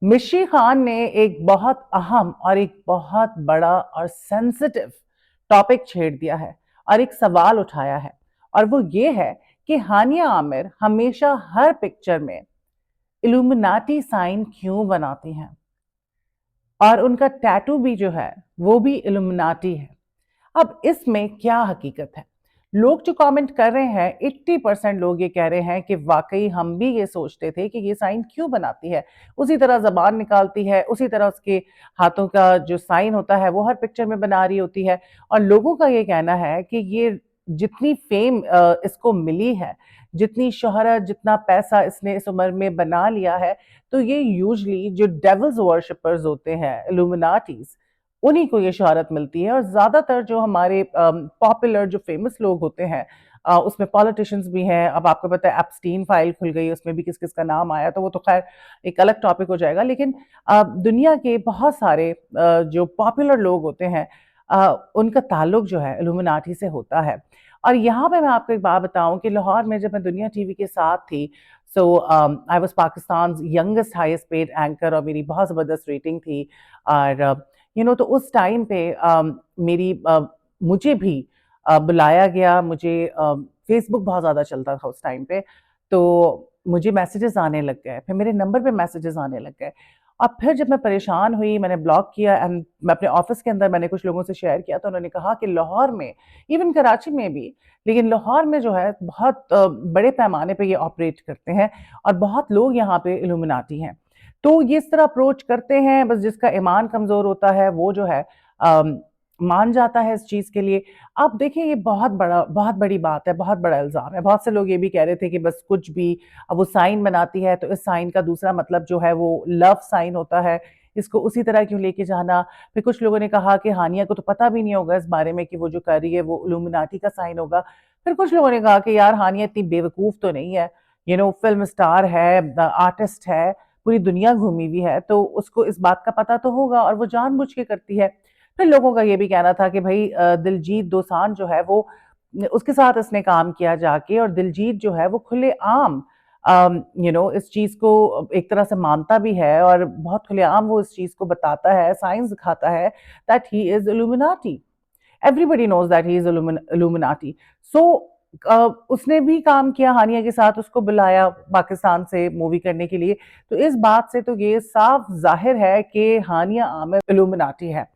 मिशी खान ने एक बहुत अहम और एक बहुत बड़ा और सेंसिटिव टॉपिक छेड़ दिया है और एक सवाल उठाया है। और वो ये है कि हानिया आमिर हमेशा हर पिक्चर में इल्यूमिनाटी साइन क्यों बनाती हैं, और उनका टैटू भी जो है वो भी इल्यूमिनाटी है। अब इसमें क्या हकीकत है? लोग जो कमेंट कर रहे हैं, 80% लोग ये कह रहे हैं कि वाकई हम भी ये सोचते थे कि ये साइन क्यों बनाती है, उसी तरह जबान निकालती है, उसी तरह उसके हाथों का जो साइन होता है वो हर पिक्चर में बना रही होती है। और लोगों का ये कहना है कि ये जितनी फेम इसको मिली है, जितनी शोहरत, जितना पैसा इसने इस उम्र में बना लिया है, तो ये यूजली जो डेविल्स वर्शिपर्स होते हैं, इल्यूमिनाटीज, उन्हीं को ये शोहरत मिलती है। और ज़्यादातर जो हमारे पॉपुलर जो फेमस लोग होते हैं, उसमें पॉलिटिशियंस भी हैं। अब आपको पता है एप्स्टीन फाइल खुल गई, उसमें भी किस किस का नाम आया, तो वो तो खैर एक अलग टॉपिक हो जाएगा। लेकिन दुनिया के बहुत सारे जो पॉपुलर लोग होते हैं, उनका ताल्लुक जो है इल्यूमिनाटी से होता है। और यहाँ पे मैं आपको एक बात बताऊं कि लाहौर में जब मैं दुनिया टीवी के साथ थी, so I was Pakistan youngest highest paid anchor, और मेरी बहुत ज़बरदस्त रेटिंग थी। और तो उस टाइम पे मेरी मुझे भी बुलाया गया। मुझे फेसबुक बहुत ज़्यादा चलता था उस टाइम पे, तो मुझे मैसेजेस आने लग गए, फिर मेरे नंबर पे मैसेजेस आने लग गए। और फिर जब मैं परेशान हुई, मैंने ब्लॉक किया, एंड मैं अपने ऑफिस के अंदर मैंने कुछ लोगों से शेयर किया, तो उन्होंने कहा कि लाहौर में, इवन कराची में भी, लेकिन लाहौर में जो है बहुत बड़े पैमाने पे ये ऑपरेट करते हैं, और बहुत लोग यहाँ पे इल्यूमिनाटी हैं। तो ये इस तरह अप्रोच करते हैं, बस जिसका ईमान कमज़ोर होता है वो जो है मान जाता है इस चीज़ के लिए। अब देखिए, ये बहुत बड़ी बात है, बहुत बड़ा इल्ज़ाम है। बहुत से लोग ये भी कह रहे थे कि बस कुछ भी, अब वो साइन बनाती है तो इस साइन का दूसरा मतलब जो है वो लव साइन होता है, इसको उसी तरह क्यों लेके जाना। फिर कुछ लोगों ने कहा कि हानिया को तो पता भी नहीं होगा इस बारे में कि वो जो कर रही है वो इल्यूमिनाटी का साइन होगा। फिर कुछ लोगों ने कहा कि यार, हानिया इतनी बेवकूफ़ तो नहीं है, फ़िल्म स्टार है, आर्टिस्ट है, पूरी दुनिया घूमी हुई है, तो उसको इस बात का पता तो होगा, और वो जानबूझ के करती है। फिर लोगों का ये भी कहना था कि भाई दिलजीत दोसांझ जो है वो, उसके साथ इसने काम किया जाके, और दिलजीत जो है वो खुलेआम इस चीज़ को एक तरह से मानता भी है, और बहुत खुलेआम वो इस चीज़ को बताता है, साइंस दिखाता है that he is Illuminati. Everybody knows that he is Illuminati. So उसने भी काम किया हानिया के साथ, उसको बुलाया पाकिस्तान से मूवी करने के लिए। तो इस बात से तो ये साफ ज़ाहिर है कि हानिया आमिर इल्यूमिनाटी है।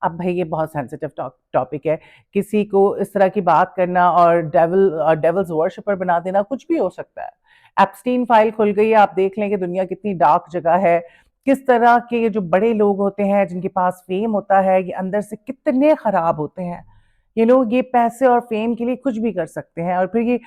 अब भाई, ये बहुत सेंसिटिव टॉपिक है। किसी को इस तरह की बात करना और डेविल्स वर्शिपर बना देना, कुछ भी हो सकता है। एप्स्टीन फाइल खुल गई है, आप देख लें कि दुनिया कितनी डार्क जगह है। किस तरह के ये जो बड़े लोग होते हैं जिनके पास फेम होता है, ये अंदर से कितने खराब होते हैं। ये पैसे और फेम के लिए कुछ भी कर सकते हैं, और फिर ये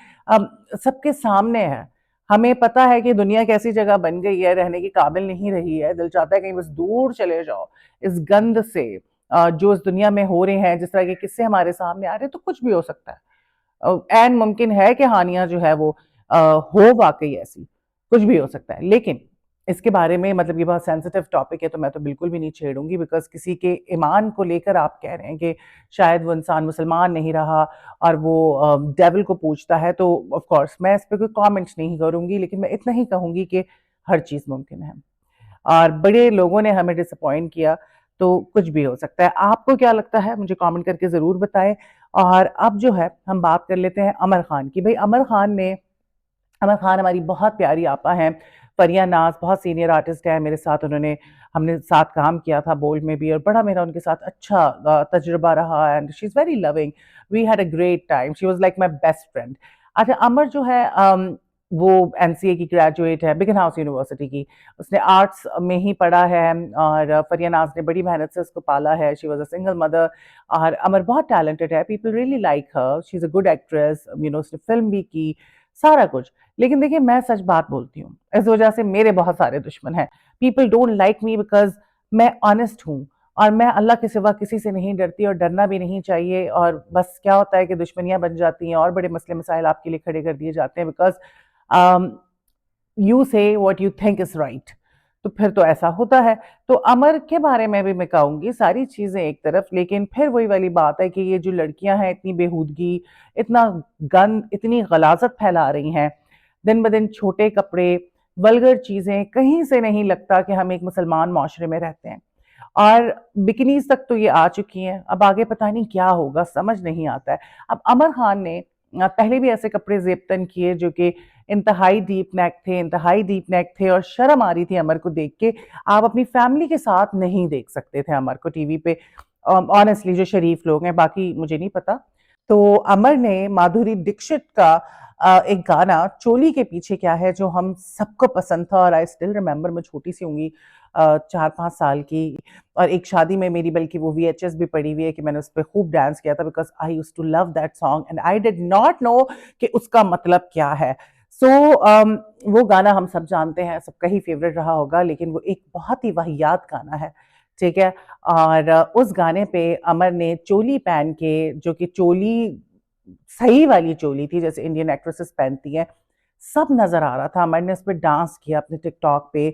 सबके सामने है। हमें पता है कि दुनिया कैसी जगह बन गई है, रहने की काबिल नहीं रही है। दिल चाहता है कहीं बस दूर चले जाओ इस गंद से, जो इस दुनिया में हो रहे हैं, जिस तरह के किस्से हमारे सामने आ रहे हैं, तो कुछ भी हो सकता है। ऐन मुमकिन है कि हानिया जो है वो हो वाकई ऐसी, कुछ भी हो सकता है। लेकिन इसके बारे में, मतलब ये बहुत सेंसिटिव टॉपिक है, तो मैं तो बिल्कुल भी नहीं छेड़ूंगी, बिकॉज किसी के ईमान को लेकर आप कह रहे हैं कि शायद वो इंसान मुसलमान नहीं रहा और वो डेविल को पूजता है, तो ऑफ कोर्स मैं इस पर कोई कमेंट्स नहीं करूंगी। लेकिन मैं इतना ही कहूंगी कि हर चीज़ मुमकिन है, और बड़े लोगों ने हमें डिसअपॉइंट किया, तो कुछ भी हो सकता है। आपको क्या लगता है, मुझे कमेंट करके ज़रूर बताएं। और अब जो है हम बात कर लेते हैं अमर खान की। भाई, अमर खान हमारी बहुत प्यारी आपा हैं। फरिया नाज बहुत सीनियर आर्टिस्ट है मेरे साथ, हमने साथ काम किया था बोल्ड में भी, और बड़ा मेरा उनके साथ अच्छा तजुर्बा रहा, and she is very loving. We had a great time, she was like my best friend. अच्छा, अमर जो है वो एनसीए की ग्रेजुएट है, बिगन हाउस यूनिवर्सिटी की। उसने आर्ट्स में ही पढ़ा है, और फरिया नाज ने बड़ी मेहनत से उसको पाला है। She was a single mother. और अमर बहुत टैलेंटेड है, people really like her, she is a good actress. उसने फिल्म भी की, सारा कुछ। लेकिन देखिए, मैं सच बात बोलती हूँ, इस वजह से मेरे बहुत सारे दुश्मन हैं। People don't like me because मैं ऑनेस्ट हूँ, और मैं अल्लाह के सिवा किसी से नहीं डरती, और डरना भी नहीं चाहिए। और बस क्या होता है कि दुश्मनियां बन जाती हैं, और बड़े मसले मसाइल आपके लिए खड़े कर दिए जाते हैं, बिकॉज यू से what you think is right. तो फिर तो ऐसा होता है। तो अमर के बारे में भी मैं कहूंगी, सारी चीजें एक तरफ, लेकिन फिर वही वाली बात है कि ये जो लड़कियां हैं, इतनी बेहूदगी, इतना गंद, इतनी गलाजत फैला रही हैं, दिन ब दिन छोटे कपड़े, वल्गर चीज़ें, कहीं से नहीं लगता कि हम एक मुसलमान माशरे में रहते हैं। और बिकिनीज़ तक तो ये आ चुकी हैं, अब आगे पता नहीं क्या होगा, समझ नहीं आता है। अब अमर खान ने पहले भी ऐसे कपड़े ज़ेबतन किए जो कि इंतहाई डीप नेक थे और शर्म आ रही थी अमर को देख के। आप अपनी फैमिली के साथ नहीं देख सकते थे अमर को टीवी पे, ऑनेस्टली जो शरीफ लोग हैं, बाकी मुझे नहीं पता। तो अमर ने माधुरी दीक्षित का एक गाना चोली के पीछे क्या है जो हम सबको पसंद था, और आई स्टिल रिमेंबर, मैं छोटी सी होंगी 4-5 साल की, और एक शादी में मेरी बल्कि वो वीएचएस भी पड़ी हुई है कि मैंने उस पे खूब डांस किया था, because I used to love that song and I did not know कि उसका मतलब क्या है। सो वो गाना हम सब जानते हैं, सबका ही फेवरेट रहा होगा, लेकिन वो एक बहुत ही वाहियात गाना है, ठीक है? और उस गाने पे अमर ने चोली पहन के, जो कि चोली सही वाली चोली थी जैसे इंडियन एक्ट्रेसेस पहनती हैं, सब नज़र आ रहा था। अमर ने उस पे डांस किया अपने टिकटॉक पे,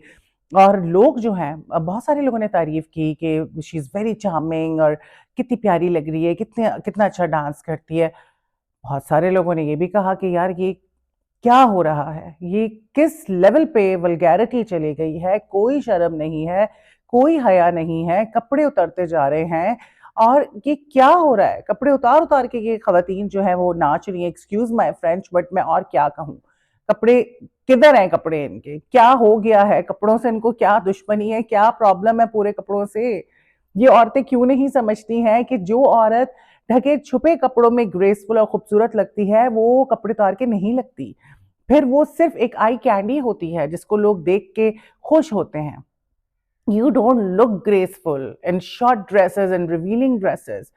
और लोग जो हैं बहुत सारे लोगों ने तारीफ़ की कि शी इज़ वेरी चार्मिंग और कितनी प्यारी लग रही है, कितना अच्छा डांस करती है। बहुत सारे लोगों ने ये भी कहा कि यार ये क्या हो रहा है? ये किस लेवल पे वल्गैरिटी चली गई है, कोई शर्म नहीं है, कोई हया नहीं है, कपड़े उतरते जा रहे हैं, और ये क्या हो रहा है? कपड़े उतार-उतार के ये ख़वातीन जो हैं वो नाच रही हैं, एक्सक्यूज़ माय फ्रेंच, बट मैं और क्या कहूँ? कपड़े किधर हैं कपड़े इनके? क्या हो गया है? कपड़ों से इनको क्या दुश्मनी है? क्या प्रॉब्लम है पूरे कपड़ों से? ये औरतें क्यों नहीं समझती हैं कि जो औरत ढके-छुपे कपड़ों में ग्रेसफुल और खूबसूरत लगती है, वो कपड़े उतार के नहीं लगती। फिर वो सिर्फ एक आई कैंडी होती है जिसको लोग देख के खुश होते हैं। You don't look graceful in short dresses and revealing dresses.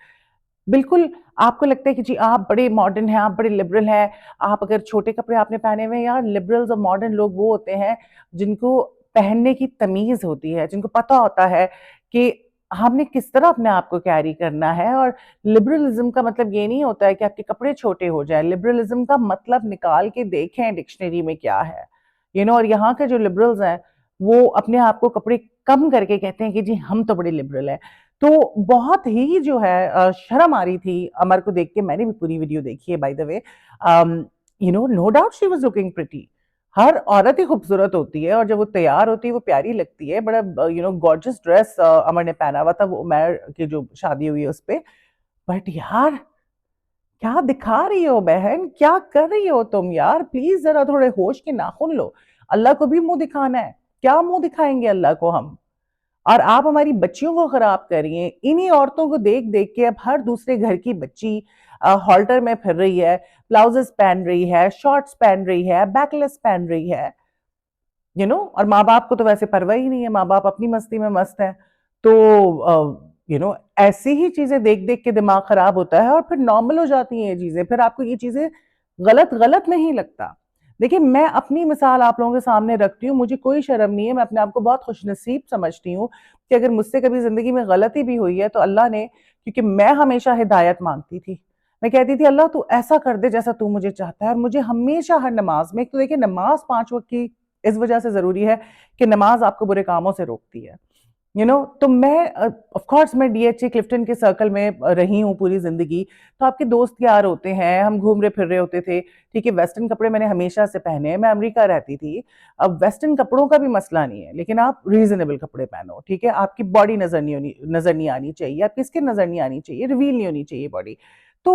बिल्कुल, आपको लगता है कि जी आप बड़े मॉडर्न हैं, आप बड़े लिबरल हैं, आप अगर छोटे कपड़े आपने पहने हुए हैं, यार लिबरल्स और मॉडर्न लोग वो होते हैं जिनको पहनने की तमीज़ होती है, जिनको पता होता है कि हमने किस तरह अपने आप को कैरी करना है। और लिबरलिज़्म का मतलब ये नहीं होता है कि आपके कपड़े छोटे हो जाएँ, लिबरलिज़्म का मतलब निकाल के देखें डिक्शनरी में क्या है, और यहाँ के जो लिबरल्स हैं, वो अपने आप को कपड़े कम करके कहते हैं कि जी हम तो बड़े लिबरल हैं। तो बहुत ही जो है शर्म आ रही थी अमर को देख के। मैंने भी पूरी वीडियो देखी है by the way. No doubt she was looking pretty. हर औरत ही खूबसूरत होती है और जब वो तैयार होती है वो प्यारी लगती है। बड़ा गॉर्जियस ड्रेस अमर ने पहना हुआ था वो उमैर की जो शादी हुई है उस पे। बट यार क्या दिखा रही हो बहन? क्या कर रही हो तुम यार? प्लीज़ ज़रा थोड़े होश के नाखुन लो। अल्लाह को भी मुँह दिखाना है। क्या मुँह दिखाएँगे अल्लाह को हम? और आप हमारी बच्चियों को खराब कर रही हैं। इन्हीं औरतों को देख-देख के अब हर दूसरे घर की बच्ची हॉल्टर में फिर रही है, ब्लाउज़ेज़ पहन रही है, शॉर्ट्स पहन रही है, बैकलेस पहन रही है, और माँ-बाप को तो वैसे परवाह ही नहीं है, माँ-बाप अपनी मस्ती में मस्त हैं। तो ऐसी ही चीज़ें देख-देख के दिमाग खराब होता है और फिर नॉर्मल हो जाती हैं ये चीज़ें। फिर आपको ये चीज़ें गलत नहीं लगता। देखिए, मैं अपनी मिसाल आप लोगों के सामने रखती हूँ, मुझे कोई शर्म नहीं है, मैं अपने आप को बहुत खुशनसीब समझती हूँ कि अगर मुझसे कभी ज़िंदगी में गलती भी हुई है तो अल्लाह ने, क्योंकि मैं हमेशा हिदायत माँगती थी। मैं कहती थी अल्लाह तू ऐसा कर दे जैसा तू मुझे चाहता है, और मुझे हमेशा हर नमाज़ में, एक तो देखिए नमाज़ 5 वक़्त की इस वजह से ज़रूरी है कि नमाज़ आपको बुरे कामों से रोकती है। तो मैं ऑफ कोर्स मैं डीएचए क्लिफ्टन के सर्कल में रही हूँ पूरी ज़िंदगी, तो आपके दोस्त यार होते हैं, हम घूम रहे फिर रहे होते थे, ठीक है, वेस्टर्न कपड़े मैंने हमेशा से पहने हैं, मैं अमेरिका रहती थी। अब वेस्टर्न कपड़ों का भी मसला नहीं है, लेकिन आप रीज़नेबल कपड़े पहनो, ठीक है? आपकी बॉडी नज़र नहीं आनी चाहिए, आपकी स्किन नज़र नहीं आनी चाहिए, रिवील नहीं होनी चाहिए बॉडी। तो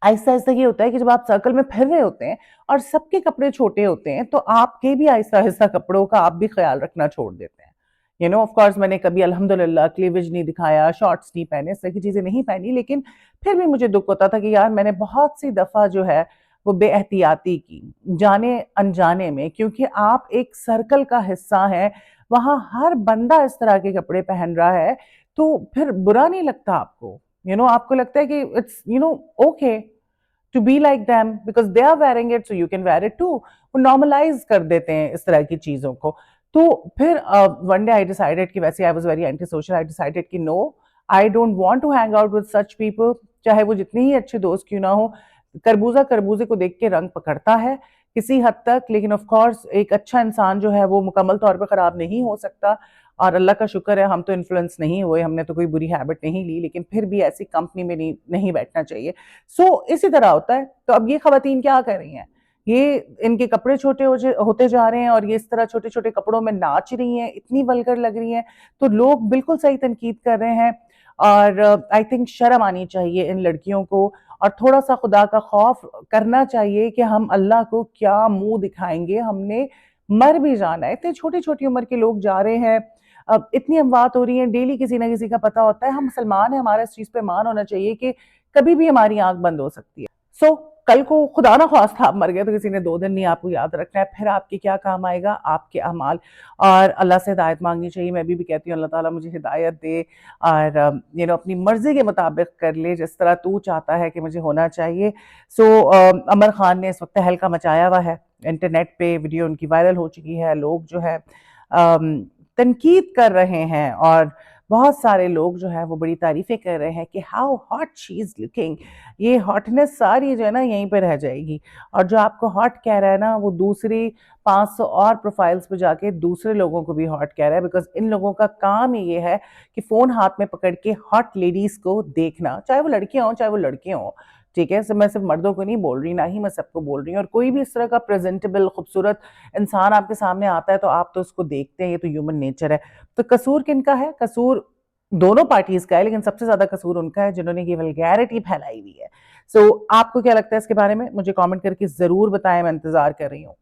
आहिस्ता-आहिस्ता ये होता है कि जब आप सर्कल में फिर रहे होते हैं और सबके कपड़े छोटे होते हैं, तो आपके भी आहिस्ता-आहिस्ता कपड़ों का आप भी ख़्याल रखना छोड़ देते हैं। ऑफ कोर्स मैंने कभी अल्हम्दुलिल्लाह क्लीवेज नहीं दिखाया, शॉर्ट्स नहीं पहने, इस तरह की चीज़ें नहीं पहनी, लेकिन फिर भी मुझे दुःख होता था कि यार मैंने बहुत सी दफ़ा जो है वो बेएहतियाती की, जाने-अनजाने में, क्योंकि आप एक सर्कल का हिस्सा हैं, वहाँ हर बंदा इस तरह के कपड़े पहन रहा है, तो फिर बुरा नहीं लगता आपको। आपको लगता है कि it's okay to be like them because they are wearing it, so you can wear it too. वो नॉर्मलाइज़ कर देते हैं इस तरह की चीज़ों को। तो फिर वन डे आई डिसाइडेड कि वैसे I was very anti social, I decided कि no, I don't want to hang out with such people, चाहे वो जितने ही अच्छे दोस्त क्यों ना हो। खरबूजा खरबूजे को देख के रंग पकड़ता है किसी हद तक, लेकिन ऑफ कोर्स एक अच्छा इंसान जो है वो मुकम्मल तौर पे खराब नहीं हो सकता। और अल्लाह का शुक्र है हम तो इन्फ्लुएंस नहीं हुए, हमने तो कोई बुरी हैबिट नहीं ली, लेकिन फिर भी ऐसी कंपनी में नहीं बैठना चाहिए। इसी तरह होता है। तो अब ये खवातीन क्या कर रही हैं ये इनके कपड़े छोटे होते जा रहे हैं और ये इस तरह छोटे छोटे कपड़ों में नाच रही हैं, इतनी वल्गर लग रही हैं, तो लोग बिल्कुल सही तनकीद कर रहे हैं। और आई थिंक शर्म आनी चाहिए इन लड़कियों को, और थोड़ा सा खुदा का खौफ करना चाहिए कि हम अल्लाह को क्या मुंह दिखाएंगे, हमने मर भी जाना है। इतने छोटी छोटी उम्र के लोग जा रहे हैं, अब इतनी अमवात हो रही है, डेली किसी ना किसी का पता होता है। हम मुसलमान हैं, हमारा इस चीज पे मान होना चाहिए कि कभी भी हमारी आंख बंद हो सकती है। सो कल को खुदा ना खास्ता आप मर गए तो किसी ने 2 दिन नहीं आपको याद रखना है, फिर आपके क्या काम आएगा, आपके अमाल। और अल्लाह से हिदायत मांगनी चाहिए। मैं भी कहती हूँ अल्लाह ताला मुझे हिदायत दे, और अपनी मर्जी के मुताबिक कर ले, जिस तरह तू चाहता है कि मुझे होना चाहिए। सो अमर खान ने इस वक्त तहलका मचाया हुआ है, इंटरनेट पे वीडियो उनकी वायरल हो चुकी है, लोग जो है तनकीद कर रहे हैं, और बहुत सारे लोग जो है वो बड़ी तारीफें कर रहे हैं कि how hot she is looking. ये हॉटनेस सारी जो है ना यहीं पे रह जाएगी, और जो आपको हॉट कह रहा है ना वो दूसरी 500 और प्रोफाइल्स पे जाके दूसरे लोगों को भी हॉट कह रहा है, बिकॉज इन लोगों का काम ही ये है कि फोन हाथ में पकड़ के हॉट लेडीज को देखना, चाहे वो लड़कियां हों चाहे वो लड़के हों। ठीक है, मैं सिर्फ मर्दों को नहीं बोल रही, ना ही मैं सबको बोल रही हूँ। और कोई भी इस तरह का प्रेजेंटेबल खूबसूरत इंसान आपके सामने आता है तो आप तो उसको देखते हैं, ये तो ह्यूमन नेचर है। तो कसूर किनका है? कसूर दोनों पार्टीज का है, लेकिन सबसे ज्यादा कसूर उनका है जिन्होंने ये वल्गैरिटी फैलाई हुई है। सो आपको क्या लगता है इसके बारे में? मुझे कमेंट करके जरूर बताएं, मैं इंतजार कर रही हूँ।